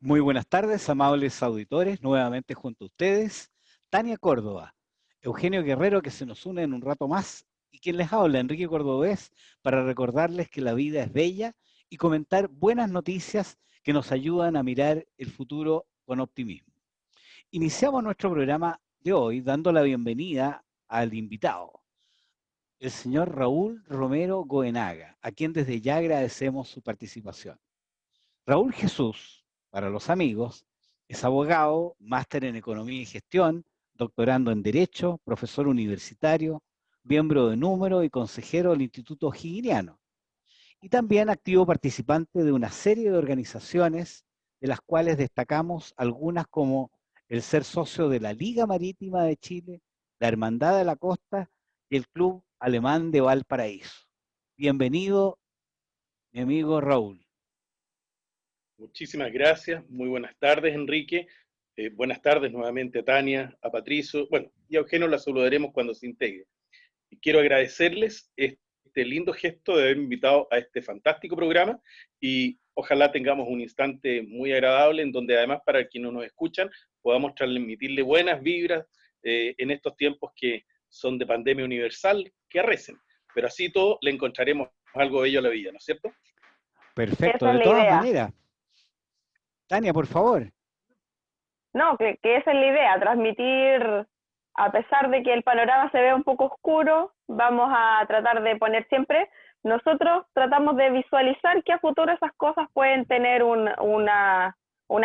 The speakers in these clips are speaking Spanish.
Muy buenas tardes, amables auditores, nuevamente junto a ustedes, Tania Córdoba, Eugenio Guerrero, que se nos une en un rato más, y quien les habla, Enrique Cordobés, para recordarles que la vida es bella y comentar buenas noticias que nos ayudan a mirar el futuro con optimismo. Iniciamos nuestro programa de hoy dando la bienvenida al invitado, el señor Raúl Romero Goenaga, a quien desde ya agradecemos su participación. Raúl Jesús, para los amigos, es abogado, máster en Economía y Gestión, doctorando en Derecho, profesor universitario, miembro de número y consejero del Instituto O'Higginiano, y también activo participante de una serie de organizaciones, de las cuales destacamos algunas como el ser socio de la Liga Marítima de Chile, la Hermandad de la Costa y el Club Alemán de Valparaíso. Bienvenido, mi amigo Raúl. Muchísimas gracias, muy buenas tardes, Enrique. Buenas tardes nuevamente a Tania, a Patricio, bueno, y a Eugenio la saludaremos cuando se integre. Y quiero agradecerles este lindo gesto de haberme invitado a este fantástico programa y ojalá tengamos un instante muy agradable en donde además para quienes nos escuchan podamos transmitirle buenas vibras en estos tiempos que son de pandemia universal, que arrecen, pero así todo le encontraremos algo bello a la vida, ¿no es cierto? Perfecto, Esa es de la todas idea. maneras. Tania, por favor. No, que esa es la idea, transmitir, a pesar de que el panorama se vea un poco oscuro, vamos a tratar de poner siempre, nosotros tratamos de visualizar que a futuro esas cosas pueden tener una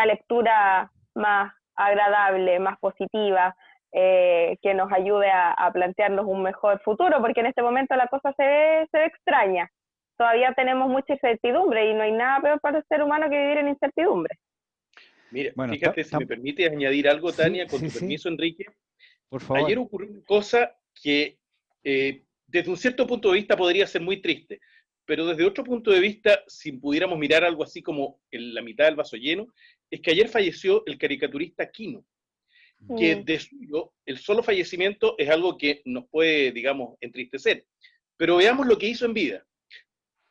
lectura más agradable, más positiva, que nos ayude a plantearnos un mejor futuro, porque en este momento la cosa se ve extraña. Todavía tenemos mucha incertidumbre y no hay nada peor para el ser humano que vivir en incertidumbre. Mira, Bueno, fíjate si me permite añadir algo, sí, Tania, con sí, tu sí, permiso, Enrique. por Ayer favor. ocurrió una cosa que desde un cierto punto de vista podría ser muy triste, pero desde otro punto de vista, si pudiéramos mirar algo así como en la mitad del vaso lleno, es que ayer falleció el caricaturista Quino, que Mm. de suyo el solo fallecimiento es algo que nos puede, digamos, entristecer. Pero veamos lo que hizo en vida.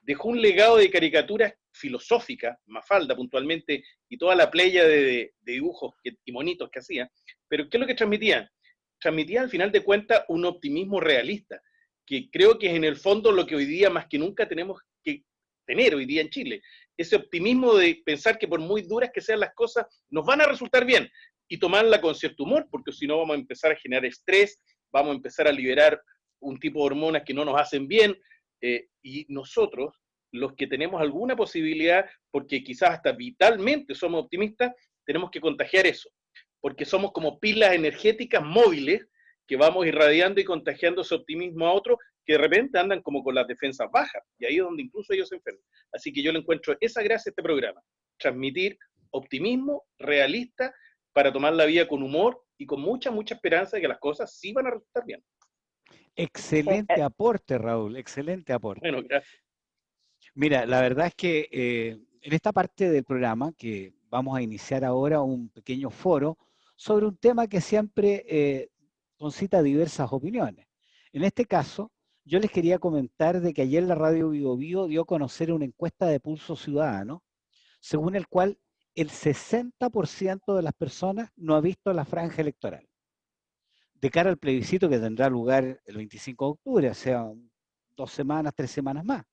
Dejó un legado de caricaturas filosóficas, Mafalda puntualmente, y toda la playa de dibujos y monitos que hacía. Pero ¿qué es lo que transmitían? Transmitía al final de cuentas un optimismo realista, que creo que es en el fondo lo que hoy día más que nunca tenemos que tener hoy día en Chile. Ese optimismo de pensar que por muy duras que sean las cosas, nos van a resultar bien y tomarla con cierto humor, porque si no vamos a empezar a generar estrés, vamos a empezar a liberar un tipo de hormonas que no nos hacen bien, y nosotros, los que tenemos alguna posibilidad, porque quizás hasta vitalmente somos optimistas, tenemos que contagiar eso, porque somos como pilas energéticas móviles que vamos irradiando y contagiando ese optimismo a otros que de repente andan como con las defensas bajas, y ahí es donde incluso ellos se enferman. Así que yo le encuentro esa gracia a este programa, transmitir optimismo realista para tomar la vida con humor y con mucha, mucha esperanza de que las cosas sí van a resultar bien. Excelente aporte, Raúl, excelente aporte. Bueno, gracias. Mira, la verdad es que en esta parte del programa, que vamos a iniciar ahora un pequeño foro sobre un tema que siempre concita diversas opiniones. En este caso, yo les quería comentar de que ayer la radio Bio Bio dio a conocer una encuesta de pulso ciudadano, según el cual el 60% de las personas no ha visto la franja electoral de cara al plebiscito que tendrá lugar el 25 de octubre, o sea, 2 semanas, 3 semanas más.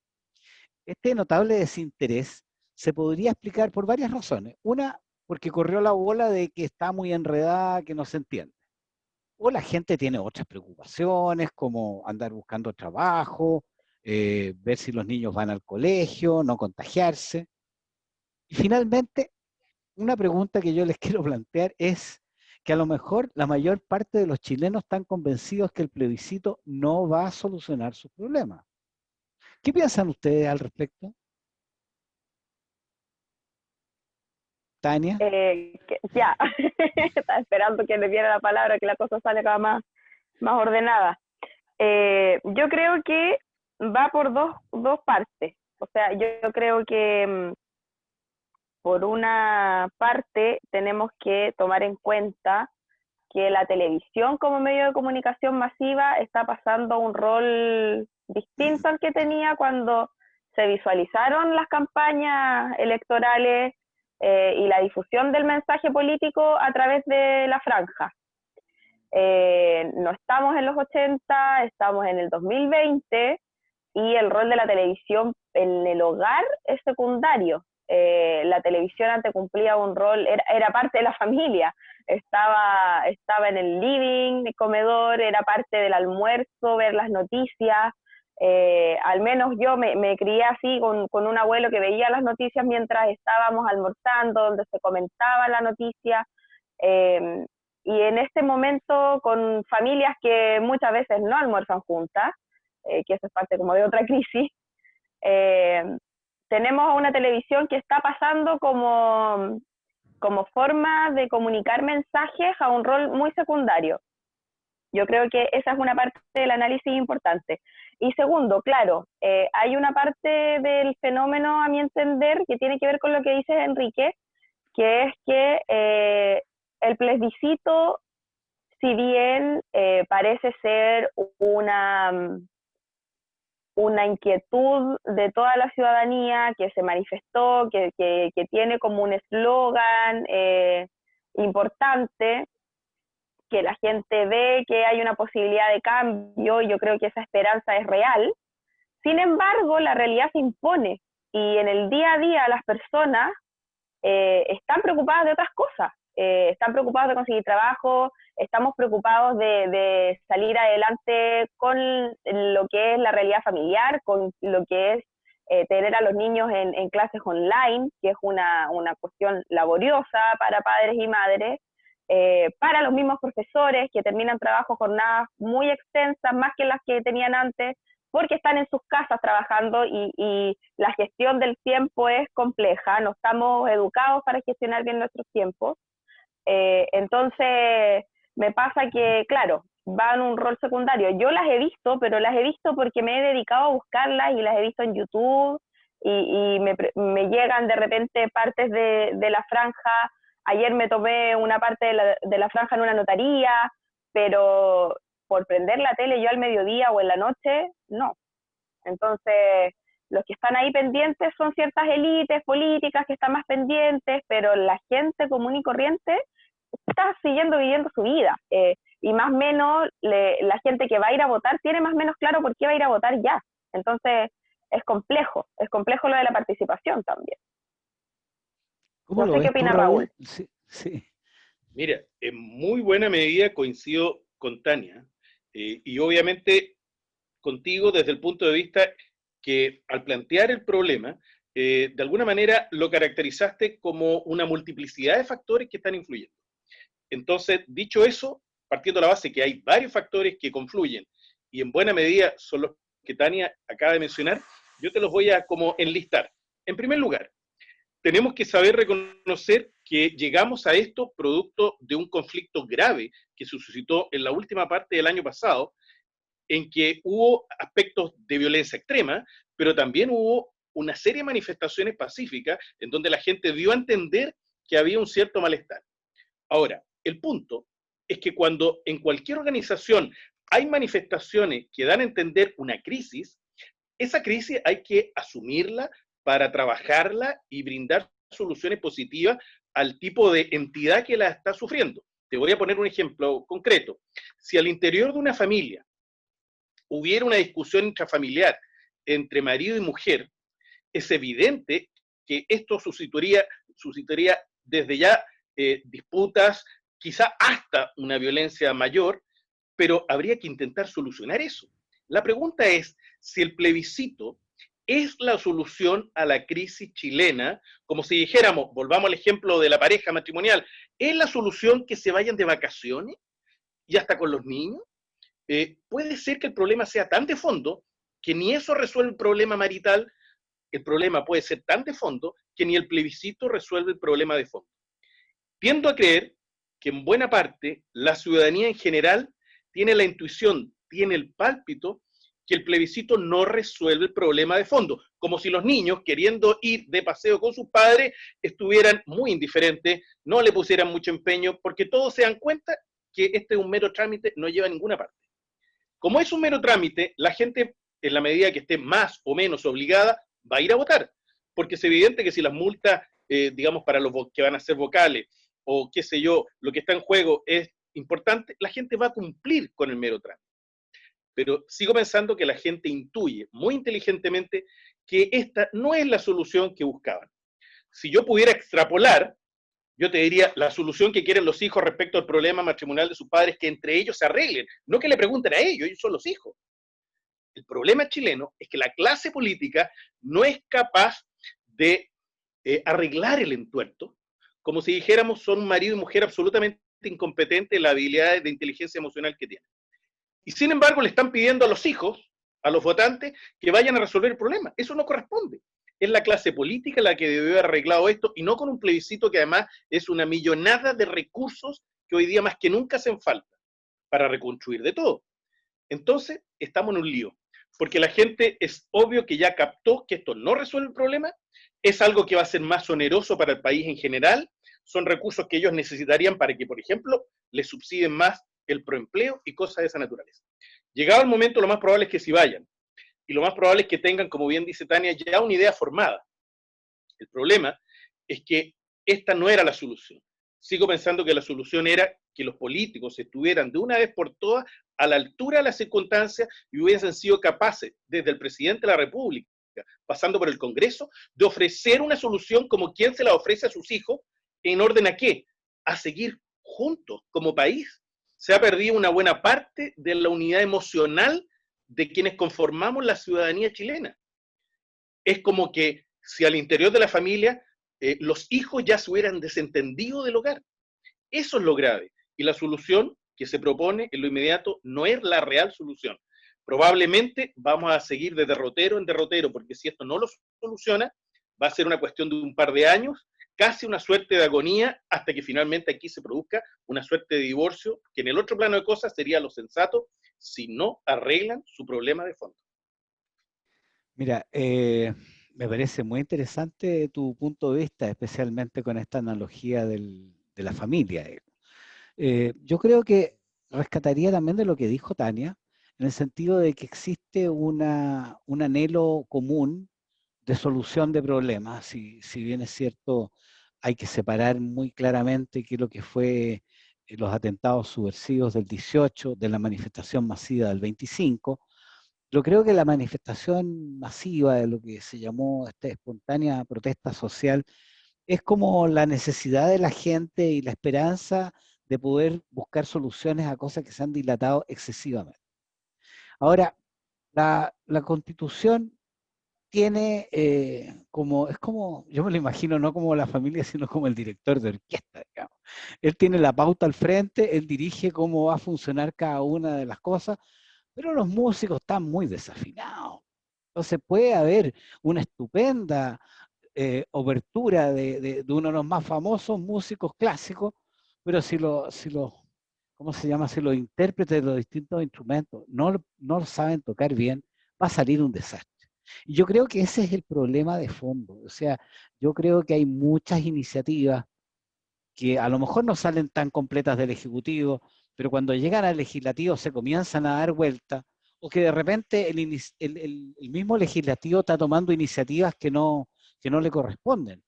Este notable desinterés se podría explicar por varias razones. Una, porque corrió la bola de que está muy enredada, que no se entiende. O la gente tiene otras preocupaciones, como andar buscando trabajo, ver si los niños van al colegio, no contagiarse. Y finalmente, una pregunta que yo les quiero plantear es que a lo mejor la mayor parte de los chilenos están convencidos que el plebiscito no va a solucionar sus problemas. ¿Qué piensan ustedes al respecto? Tania. Ya, estaba esperando que le diera la palabra, que la cosa salga más ordenada. Yo creo que va por dos partes. O sea, yo creo que por una parte tenemos que tomar en cuenta que la televisión como medio de comunicación masiva está pasando un rol distinto al que tenía cuando se visualizaron las campañas electorales y la difusión del mensaje político a través de la franja. No estamos en los 80, estamos en el 2020 y el rol de la televisión en el hogar es secundario. La televisión antes cumplía un rol, era parte de la familia, estaba en el living, el comedor, era parte del almuerzo, ver las noticias. Al menos yo me crié así con un abuelo que veía las noticias mientras estábamos almorzando, donde se comentaba la noticia. Y en este momento con familias que muchas veces no almuerzan juntas, que eso es parte como de otra crisis, tenemos una televisión que está pasando como forma de comunicar mensajes a un rol muy secundario. Yo creo que esa es una parte del análisis importante. Y segundo, claro, hay una parte del fenómeno, a mi entender, que tiene que ver con lo que dices, Enrique, que es que el plebiscito, si bien parece ser una inquietud de toda la ciudadanía que se manifestó, que tiene como un eslogan importante, que la gente ve que hay una posibilidad de cambio, y yo creo que esa esperanza es real. Sin embargo, la realidad se impone, y en el día a día las personas están preocupadas de otras cosas, están preocupados de conseguir trabajo, estamos preocupados de salir adelante con lo que es la realidad familiar, con lo que es tener a los niños en clases online, que es una cuestión laboriosa para padres y madres, para los mismos profesores que terminan trabajos, jornadas muy extensas, más que las que tenían antes, porque están en sus casas trabajando y la gestión del tiempo es compleja, no estamos educados para gestionar bien nuestros tiempos. Entonces, me pasa que, claro, van un rol secundario. Yo las he visto, pero las he visto porque me he dedicado a buscarlas y las he visto en YouTube y me llegan de repente partes de la franja. Ayer me tomé una parte de la franja en una notaría, pero por prender la tele yo al mediodía o en la noche, no. Entonces, los que están ahí pendientes son ciertas élites políticas que están más pendientes, pero la gente común y corriente está viviendo su vida. Y más o menos la gente que va a ir a votar tiene más o menos claro por qué va a ir a votar ya. Entonces, es complejo lo de la participación también. ¿Cómo No lo sé qué ves tú, opina Raúl. Sí, sí. Mira, en muy buena medida coincido con Tania, y obviamente contigo desde el punto de vista que al plantear el problema, de alguna manera lo caracterizaste como una multiplicidad de factores que están influyendo. Entonces, dicho eso, partiendo de la base que hay varios factores que confluyen y en buena medida son los que Tania acaba de mencionar, yo te los voy a como enlistar. En primer lugar, tenemos que saber reconocer que llegamos a esto producto de un conflicto grave que se suscitó en la última parte del año pasado, en que hubo aspectos de violencia extrema, pero también hubo una serie de manifestaciones pacíficas en donde la gente dio a entender que había un cierto malestar. Ahora, el punto es que cuando en cualquier organización hay manifestaciones que dan a entender una crisis, esa crisis hay que asumirla para trabajarla y brindar soluciones positivas al tipo de entidad que la está sufriendo. Te voy a poner un ejemplo concreto. Si al interior de una familia hubiera una discusión intrafamiliar entre marido y mujer, es evidente que esto suscitaría desde ya disputas, quizá hasta una violencia mayor, pero habría que intentar solucionar eso. La pregunta es si el plebiscito es la solución a la crisis chilena, como si dijéramos, volvamos al ejemplo de la pareja matrimonial, ¿es la solución que se vayan de vacaciones y hasta con los niños? Puede ser que el problema sea tan de fondo que ni eso resuelve el problema marital, el problema puede ser tan de fondo que ni el plebiscito resuelve el problema de fondo. Tiendo a creer que en buena parte la ciudadanía en general tiene la intuición, tiene el pálpito que el plebiscito no resuelve el problema de fondo, como si los niños queriendo ir de paseo con sus padres estuvieran muy indiferentes, no le pusieran mucho empeño, porque todos se dan cuenta que este es un mero trámite, no lleva a ninguna parte. Como es un mero trámite, la gente, en la medida que esté más o menos obligada, va a ir a votar, porque es evidente que si las multas digamos, para los que van a ser vocales, o qué sé yo, lo que está en juego es importante, la gente va a cumplir con el mero trámite. Pero sigo pensando que la gente intuye muy inteligentemente que esta no es la solución que buscaban. Si yo pudiera extrapolar, yo te diría, la solución que quieren los hijos respecto al problema matrimonial de sus padres es que entre ellos se arreglen, no que le pregunten a ellos son los hijos. El problema chileno es que la clase política no es capaz de arreglar el entuerto, como si dijéramos son un marido y mujer absolutamente incompetentes en la habilidad de inteligencia emocional que tienen. Y sin embargo le están pidiendo a los hijos, a los votantes, que vayan a resolver el problema. Eso no corresponde. Es la clase política la que debe haber arreglado esto, y no con un plebiscito que además es una millonada de recursos que hoy día más que nunca hacen falta para reconstruir de todo. Entonces, estamos en un lío, porque la gente es obvio que ya captó que esto no resuelve el problema, es algo que va a ser más oneroso para el país en general, son recursos que ellos necesitarían para que, por ejemplo, les subsidien más el proempleo y cosas de esa naturaleza. Llegado el momento, lo más probable es que sí vayan, y lo más probable es que tengan, como bien dice Tania, ya una idea formada. El problema es que esta no era la solución. Sigo pensando que la solución era que los políticos estuvieran de una vez por todas a la altura de las circunstancias y hubiesen sido capaces, desde el presidente de la República, pasando por el Congreso, de ofrecer una solución como quien se la ofrece a sus hijos, ¿en orden a qué? A seguir juntos como país. Se ha perdido una buena parte de la unidad emocional de quienes conformamos la ciudadanía chilena. Es como que si al interior de la familia los hijos ya se hubieran desentendido del hogar. Eso es lo grave. Y la solución que se propone en lo inmediato no es la real solución. Probablemente vamos a seguir de derrotero en derrotero, porque si esto no lo soluciona, va a ser una cuestión de un par de años, casi una suerte de agonía, hasta que finalmente aquí se produzca una suerte de divorcio, que en el otro plano de cosas sería lo sensato si no arreglan su problema de fondo. Mira, me parece muy interesante tu punto de vista, especialmente con esta analogía de la familia. Yo creo que rescataría también de lo que dijo Tania, en el sentido de que existe un anhelo común de solución de problemas. Si bien es cierto, hay que separar muy claramente qué es lo que fue los atentados subversivos del 18, de la manifestación masiva del 25. Yo creo que la manifestación masiva de lo que se llamó esta espontánea protesta social es como la necesidad de la gente y la esperanza de poder buscar soluciones a cosas que se han dilatado excesivamente. Ahora, la Constitución tiene es como, yo me lo imagino no como la familia, sino como el director de orquesta, digamos. Él tiene la pauta al frente, él dirige cómo va a funcionar cada una de las cosas, pero los músicos están muy desafinados. Entonces puede haber una estupenda obertura de uno de los más famosos músicos clásicos, pero ¿cómo se llama? Si los intérpretes de los distintos instrumentos no lo saben tocar bien, va a salir un desastre. Y yo creo que ese es el problema de fondo. O sea, yo creo que hay muchas iniciativas que a lo mejor no salen tan completas del Ejecutivo, pero cuando llegan al Legislativo se comienzan a dar vuelta, o que de repente el mismo Legislativo está tomando iniciativas que no le corresponden.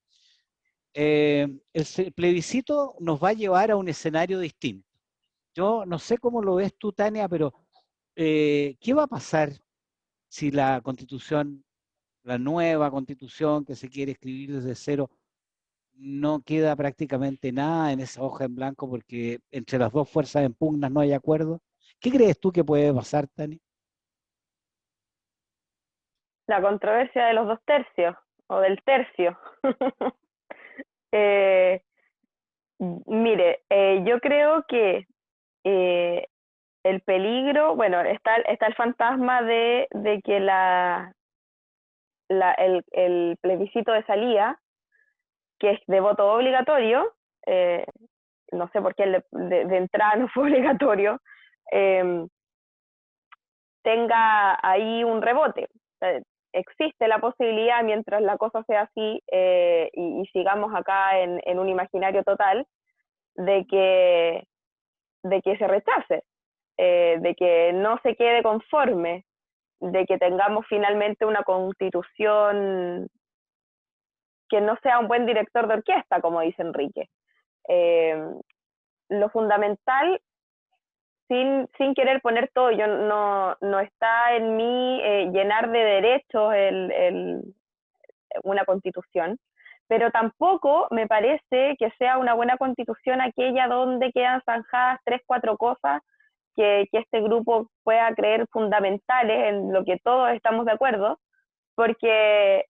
El plebiscito nos va a llevar a un escenario distinto. Yo no sé cómo lo ves tú, Tania, pero ¿qué va a pasar si la Constitución, la nueva Constitución que se quiere escribir desde cero, no queda prácticamente nada en esa hoja en blanco porque entre las dos fuerzas en pugnas no hay acuerdo? ¿Qué crees tú que puede pasar, Tania? La controversia de los 2/3 o del tercio. eh, Mire, yo creo que el peligro, bueno, está el fantasma de que el plebiscito de salida, que es de voto obligatorio, no sé por qué de entrada no fue obligatorio, tenga ahí un rebote. Existe la posibilidad, mientras la cosa sea así y sigamos acá en un imaginario total, de que se rechace, de que no se quede conforme, de que tengamos finalmente una constitución que no sea un buen director de orquesta, como dice Enrique. Lo fundamental, sin querer poner todo, yo no está en mí llenar de derechos una constitución, pero tampoco me parece que sea una buena constitución aquella donde quedan zanjadas 3, 4 cosas que este grupo pueda creer fundamentales en lo que todos estamos de acuerdo, porque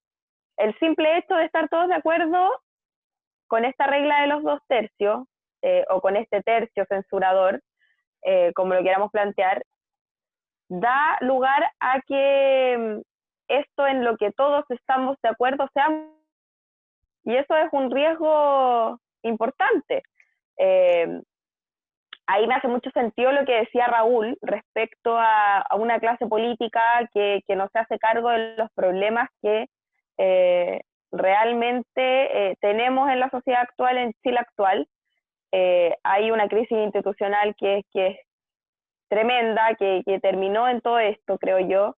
el simple hecho de estar todos de acuerdo con esta regla de los 2/3, o con este tercio censurador, como lo queramos plantear, da lugar a que esto en lo que todos estamos de acuerdo sea, y eso es un riesgo importante. Ahí me hace mucho sentido lo que decía Raúl respecto a una clase política que no se hace cargo de los problemas que realmente tenemos en la sociedad actual, en Chile actual. Hay una crisis institucional que es tremenda, que terminó en todo esto, creo yo,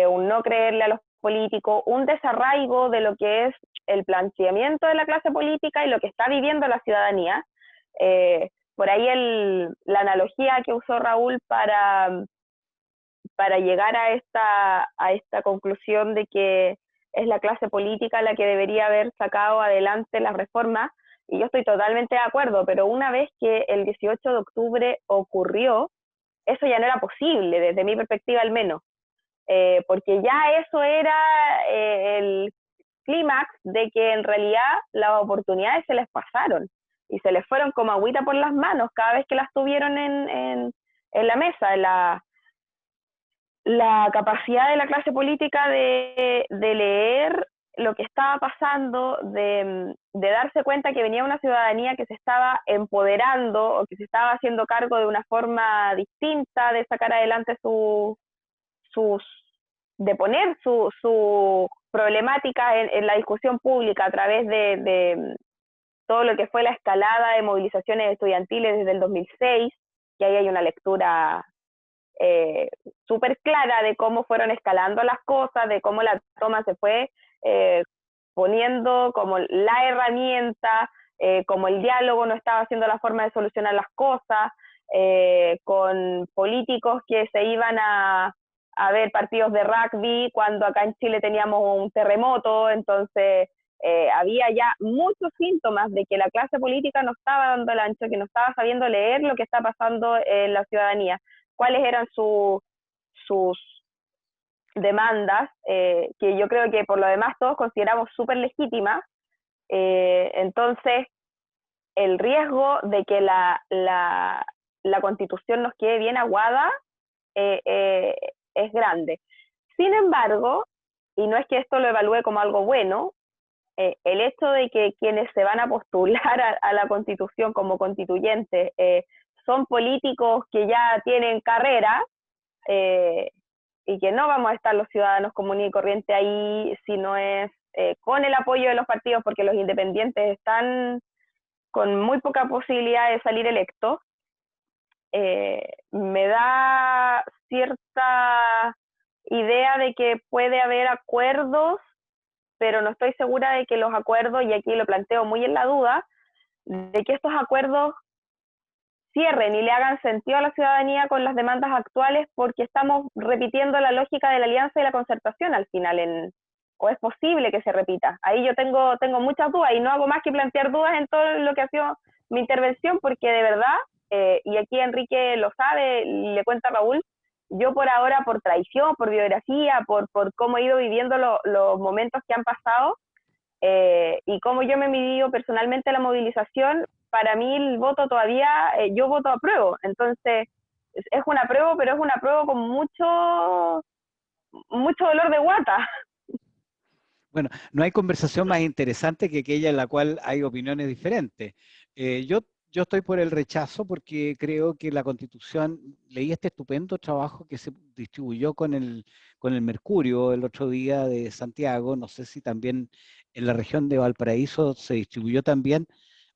un no creerle a los políticos, un desarraigo de lo que es el planteamiento de la clase política y lo que está viviendo la ciudadanía. Por ahí la analogía que usó Raúl para llegar a esta conclusión de que es la clase política la que debería haber sacado adelante las reformas, y yo estoy totalmente de acuerdo, pero una vez que el 18 de octubre ocurrió, eso ya no era posible, desde mi perspectiva al menos, porque ya eso era el clímax de que en realidad las oportunidades se les pasaron y se les fueron como agüita por las manos cada vez que las tuvieron en la mesa. La capacidad de la clase política de leer lo que estaba pasando, de darse cuenta que venía una ciudadanía que se estaba empoderando o que se estaba haciendo cargo de una forma distinta de sacar adelante de poner su problemática en la discusión pública a través de todo lo que fue la escalada de movilizaciones estudiantiles desde el 2006, que ahí hay una lectura súper clara de cómo fueron escalando las cosas, de cómo la toma se fue poniendo como la herramienta, como el diálogo no estaba siendo la forma de solucionar las cosas, con políticos que se iban a ver partidos de rugby cuando acá en Chile teníamos un terremoto. Entonces había ya muchos síntomas de que la clase política no estaba dando el ancho, que no estaba sabiendo leer lo que está pasando en la ciudadanía, cuáles eran sus demandas, que yo creo que por lo demás todos consideramos súper legítimas. Entonces, el riesgo de que la Constitución nos quede bien aguada es grande. Sin embargo, y no es que esto lo evalúe como algo bueno, el hecho de que quienes se van a postular a la Constitución como constituyentes son políticos que ya tienen carrera, y que no vamos a estar los ciudadanos comunes y corrientes ahí si no es con el apoyo de los partidos, porque los independientes están con muy poca posibilidad de salir electos, me da cierta idea de que puede haber acuerdos, pero no estoy segura de que los acuerdos, y aquí lo planteo muy en la duda, de que estos acuerdos cierren y le hagan sentido a la ciudadanía con las demandas actuales, porque estamos repitiendo la lógica de la alianza y la concertación al final, o es posible que se repita. Ahí yo tengo muchas dudas y no hago más que plantear dudas en todo lo que ha sido mi intervención, porque de verdad, y aquí Enrique lo sabe, le cuenta a Raúl, yo por ahora, por traición, por biografía, por cómo he ido viviendo los momentos que han pasado, y cómo yo me he medido personalmente la movilización, para mí el voto todavía, yo voto apruebo. Entonces, es un apruebo, pero es un apruebo con mucho dolor de guata. Bueno, no hay conversación más interesante que aquella en la cual hay opiniones diferentes. Yo estoy por el rechazo porque creo que la Constitución, leí este estupendo trabajo que se distribuyó con el Mercurio el otro día de Santiago, no sé si también en la región de Valparaíso se distribuyó también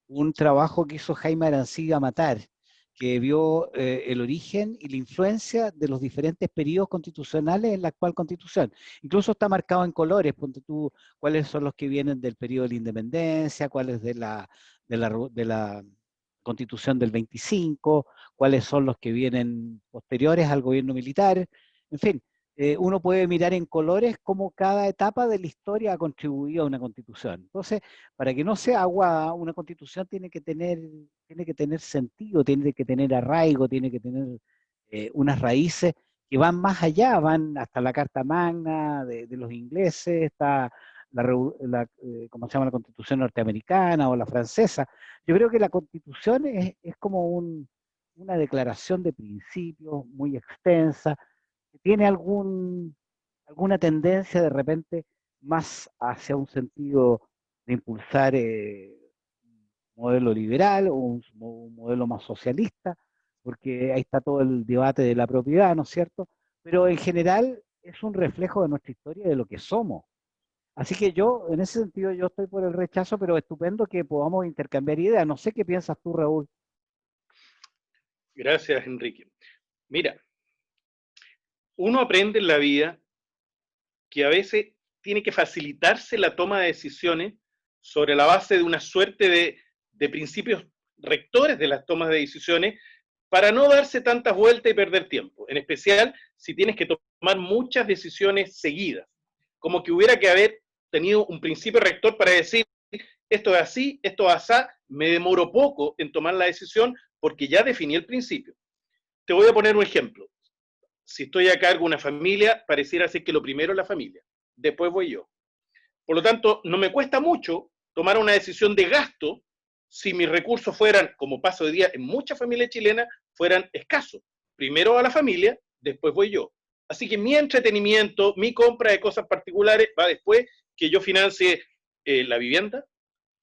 un trabajo que hizo Jaime Arancibia Matar, que vio el origen y la influencia de los diferentes periodos constitucionales en la actual Constitución. Incluso está marcado en colores, ponte tú, cuáles son los que vienen del periodo de la independencia, cuáles de la Constitución del 25, cuáles son los que vienen posteriores al gobierno militar, en fin. Uno puede mirar en colores cómo cada etapa de la historia ha contribuido a una constitución. Entonces, para que no sea agua, una constitución tiene que tener sentido, tiene que tener arraigo, tiene que tener unas raíces que van más allá, van hasta la Carta Magna de los ingleses, está ¿cómo se llama? La Constitución norteamericana o la francesa. Yo creo que la constitución es como una declaración de principios muy extensa, tiene alguna tendencia de repente más hacia un sentido de impulsar un modelo liberal o un modelo más socialista, porque ahí está todo el debate de la propiedad, ¿no es cierto? Pero en general es un reflejo de nuestra historia y de lo que somos. Así que yo, en ese sentido, yo estoy por el rechazo, pero estupendo que podamos intercambiar ideas. No sé qué piensas tú, Raúl. Gracias, Enrique. Mira, uno aprende en la vida que a veces tiene que facilitarse la toma de decisiones sobre la base de una suerte de principios rectores de las tomas de decisiones para no darse tantas vueltas y perder tiempo, en especial si tienes que tomar muchas decisiones seguidas, como que hubiera que haber tenido un principio rector para decir, esto es así, esto es así, me demoro poco en tomar la decisión porque ya definí el principio. Te voy a poner un ejemplo. Si estoy a cargo de una familia, pareciera ser que lo primero es la familia, después voy yo. Por lo tanto, no me cuesta mucho tomar una decisión de gasto si mis recursos fueran, como pasa hoy día en muchas familias chilenas, fueran escasos. Primero a la familia, después voy yo. Así que mi entretenimiento, mi compra de cosas particulares va después que yo financie la vivienda,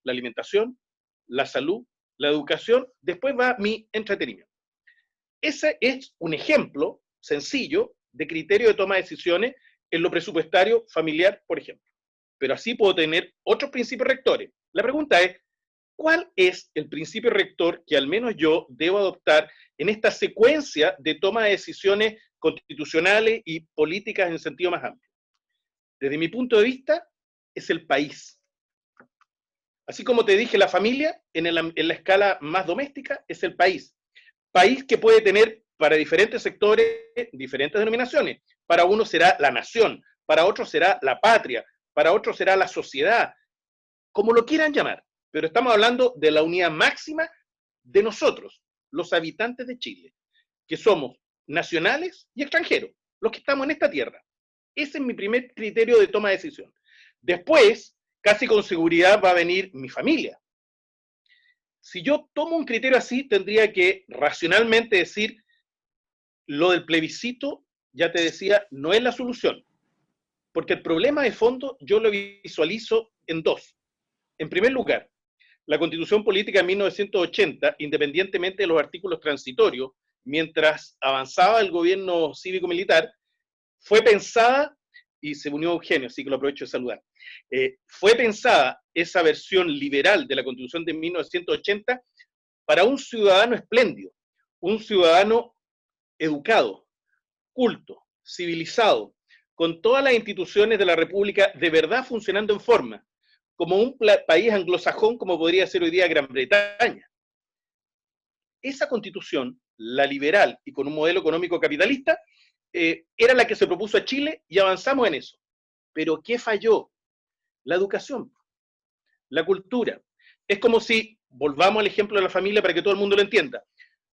la alimentación, la salud, la educación, después va mi entretenimiento. Ese es un ejemplo sencillo de criterio de toma de decisiones en lo presupuestario familiar, por ejemplo. Pero así puedo tener otros principios rectores. La pregunta es, ¿cuál es el principio rector que al menos yo debo adoptar en esta secuencia de toma de decisiones constitucionales y políticas en sentido más amplio? Desde mi punto de vista, es el país. Así como te dije, la familia, en la escala más doméstica, es el país. País que puede tener para diferentes sectores diferentes denominaciones. Para uno será la nación, para otro será la patria, para otro será la sociedad, como lo quieran llamar. Pero estamos hablando de la unidad máxima de nosotros, los habitantes de Chile, que somos nacionales y extranjeros, los que estamos en esta tierra. Ese es mi primer criterio de toma de decisión. Después, casi con seguridad va a venir mi familia. Si yo tomo un criterio así, tendría que racionalmente decir, lo del plebiscito, ya te decía, no es la solución. Porque el problema de fondo yo lo visualizo en dos. En primer lugar, la Constitución Política de 1980, independientemente de los artículos transitorios, mientras avanzaba el gobierno cívico-militar, fue pensada, y se unió Eugenio, así que lo aprovecho de saludar, fue pensada esa versión liberal de la Constitución de 1980 para un ciudadano espléndido, un ciudadano educado, culto, civilizado, con todas las instituciones de la República de verdad funcionando en forma, como un país anglosajón como podría ser hoy día Gran Bretaña. Esa constitución, la liberal y con un modelo económico capitalista, era la que se propuso a Chile y avanzamos en eso. Pero ¿qué falló? La educación, la cultura. Es como si, volvamos al ejemplo de la familia para que todo el mundo lo entienda.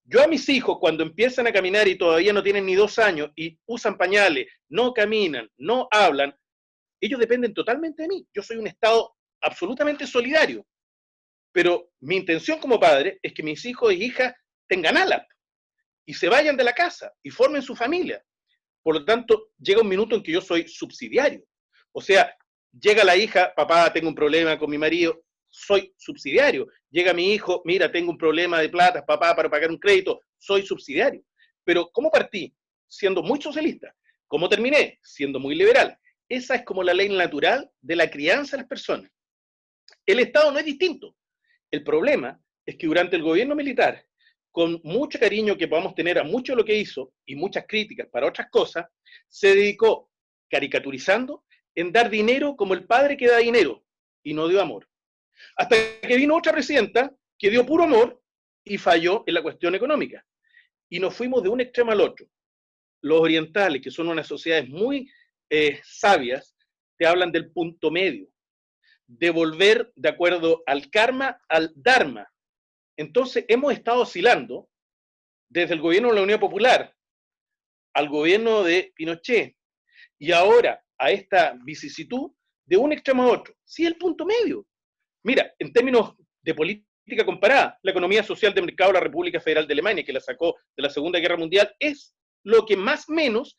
Yo a mis hijos, cuando empiezan a caminar y todavía no tienen ni 2 años y usan pañales, no caminan, no hablan, ellos dependen totalmente de mí. Yo soy un Estado absolutamente solidario. Pero mi intención como padre es que mis hijos y hijas tengan alas y se vayan de la casa y formen su familia. Por lo tanto, llega un minuto en que yo soy subsidiario. O sea, llega la hija, papá, tengo un problema con mi marido, soy subsidiario. Llega mi hijo, mira, tengo un problema de plata, papá, para pagar un crédito, soy subsidiario. Pero ¿cómo partí? Siendo muy socialista. ¿Cómo terminé? Siendo muy liberal. Esa es como la ley natural de la crianza de las personas. El Estado no es distinto. El problema es que durante el gobierno militar con mucho cariño que podamos tener a mucho de lo que hizo y muchas críticas para otras cosas, se dedicó, caricaturizando, en dar dinero como el padre que da dinero y no dio amor. Hasta que vino otra presidenta que dio puro amor y falló en la cuestión económica. Y nos fuimos de un extremo al otro. Los orientales, que son unas sociedades muy sabias, te hablan del punto medio, de volver de acuerdo al karma al dharma. Entonces hemos estado oscilando desde el gobierno de la Unión Popular al gobierno de Pinochet y ahora a esta vicisitud de un extremo a otro. Sí, el punto medio. Mira, en términos de política comparada, la economía social de mercado de la República Federal de Alemania, que la sacó de la Segunda Guerra Mundial, es lo que más o menos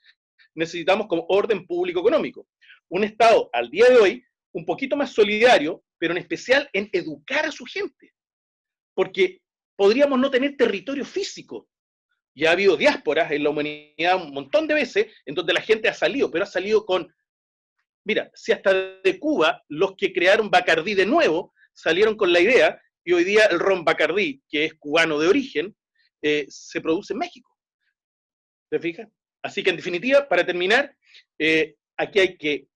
necesitamos como orden público económico. Un Estado, al día de hoy, un poquito más solidario, pero en especial en educar a su gente. Porque podríamos no tener territorio físico. Ya ha habido diásporas en la humanidad un montón de veces en donde la gente ha salido, pero ha salido con... Mira, si hasta de Cuba los que crearon Bacardí de nuevo salieron con la idea, y hoy día el ron Bacardí, que es cubano de origen, se produce en México. ¿Te fijas? Así que en definitiva, para terminar, aquí hay que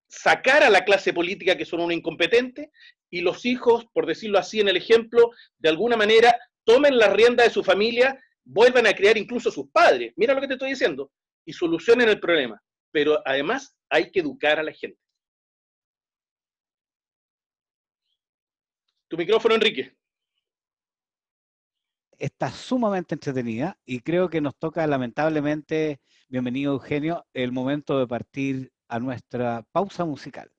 sacar a la clase política que son una incompetente y los hijos, por decirlo así en el ejemplo, de alguna manera tomen la rienda de su familia, vuelvan a crear incluso sus padres, mira lo que te estoy diciendo, y solucionen el problema. Pero además hay que educar a la gente. Tu micrófono, Enrique. Está sumamente entretenida y creo que nos toca lamentablemente, bienvenido Eugenio, el momento de partir a nuestra pausa musical.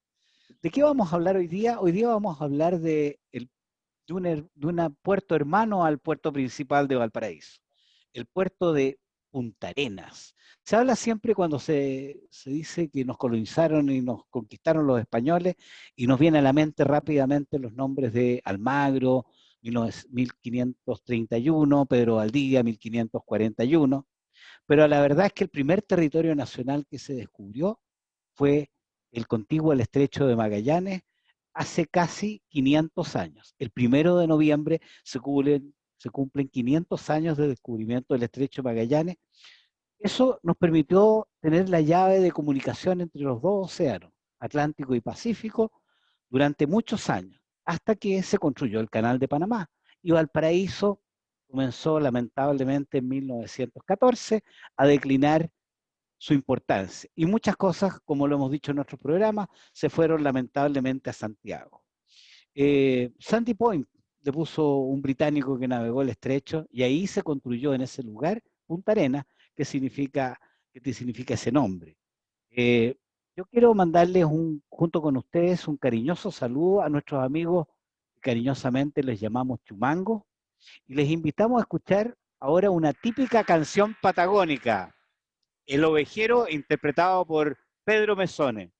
¿De qué vamos a hablar hoy día? Hoy día vamos a hablar de un puerto hermano al puerto principal de Valparaíso, el puerto de Punta Arenas. Se habla siempre cuando se dice que nos colonizaron y nos conquistaron los españoles y nos viene a la mente rápidamente los nombres de Almagro, 1531, Pedro Valdivia, 1541, pero la verdad es que el primer territorio nacional que se descubrió fue el contiguo al Estrecho de Magallanes hace casi 500 años. El 1 de noviembre se cumplen 500 años de descubrimiento del Estrecho de Magallanes. Eso nos permitió tener la llave de comunicación entre los dos océanos, Atlántico y Pacífico, durante muchos años, hasta que se construyó el Canal de Panamá. Y Valparaíso comenzó lamentablemente en 1914 a declinar su importancia. Y muchas cosas, como lo hemos dicho en nuestro programa, se fueron lamentablemente a Santiago. Sandy Point le puso un británico que navegó el estrecho y ahí se construyó en ese lugar Punta Arenas, que significa ese nombre. Yo quiero mandarles junto con ustedes un cariñoso saludo a nuestros amigos, que cariñosamente les llamamos chumangos, y les invitamos a escuchar ahora una típica canción patagónica, El Ovejero, interpretado por Pedro Mesone.